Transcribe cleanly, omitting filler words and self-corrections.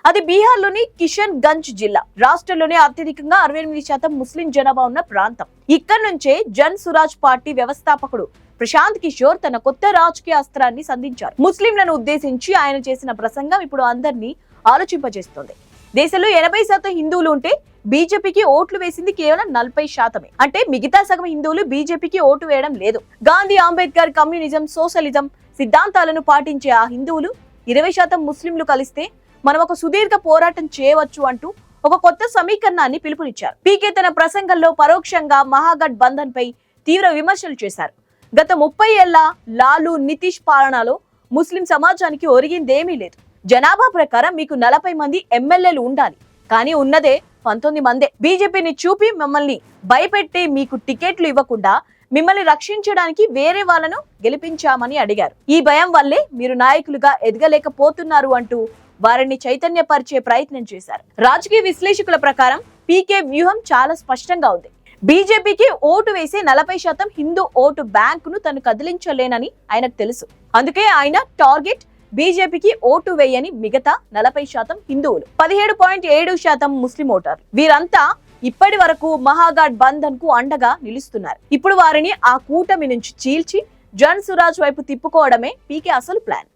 అది బీహార్లోని కిషన్ గంజ్ జిల్లా. రాష్ట్రంలోనే అత్యధికంగా 68% ముస్లిం జనాభా ఉన్న ప్రాంతం. ఇక్కడి నుంచే జన్ సురాజ్ పార్టీ వ్యవస్థాపకుడు ప్రశాంత్ కిషోర్ తన కొత్త రాజకీయ అస్త్రాన్ని సంధించారు. ముస్లింలను ఉద్దేశించి ఆయన చేసిన ప్రసంగం ఇప్పుడు అందరినీ ఆలోచింపజేస్తోంది. దేశంలో 80% హిందువులు ఉంటే బీజేపీకి ఓట్లు వేసింది కేవలం 40%. అంటే మిగతా సగం హిందువులు బీజేపీకి ఓటు వేయడం లేదు. గాంధీ, అంబేద్కర్, కమ్యూనిజం, సోషలిజం సిద్ధాంతాలను పాటించే ఆ హిందువులు 20% ముస్లింలు కలిస్తే మనం ఒక సుదీర్ఘ పోరాటం చేయవచ్చు అంటూ ఒక కొత్త సమీకరణాన్ని పిలుపునిచ్చారు. పీకే తన ప్రసంగంలో పరోక్షంగా మహాగఠ్ బంధన్ పై తీవ్ర విమర్శలు చేశారు. గత 30 ఏళ్ల లాలూ నితీష్ పాలనలో ముస్లిం సమాజానికి ఒరిగిందేమీ లేదు. జనాభా ప్రకారం మీకు 40 మంది ఎమ్మెల్యేలు ఉండాలి, కానీ ఉన్నదే 19 మందే. బీజేపీని చూపి మిమ్మల్ని భయపెట్టి మీకు టికెట్లు ఇవ్వకుండా మిమ్మల్ని రక్షించడానికి వేరే వాళ్ళను గెలిపించామని అడిగారు. ఈ భయం వల్లే మీరు నాయకులుగా ఎదగలేకపోతున్నారు అంటూ వారిని చైతన్యపరిచే ప్రయత్నం చేశారు. రాజకీయ విశ్లేషకుల ప్రకారం పీకే వ్యూహం చాలా స్పష్టంగా ఉంది. బీజేపీకి ఓటు వేసే 40% హిందూ ఓటు బ్యాంకును తను కదిలించలేనని ఆయనకు తెలుసు. అందుకే ఆయన టార్గెట్ బీజేపీకి ఓటు వేయని మిగతా 40% హిందువులు, 17.7% ముస్లిం ఓటర్లు. వీరంతా ఇప్పటి వరకు మహాగఠ్ బంధన్ కు అండగా నిలుస్తున్నారు. ఇప్పుడు వారిని ఆ కూటమి నుంచి చీల్చి జన్ సురాజ్ వైపు తిప్పుకోవడమే పీకే అసలు ప్లాన్.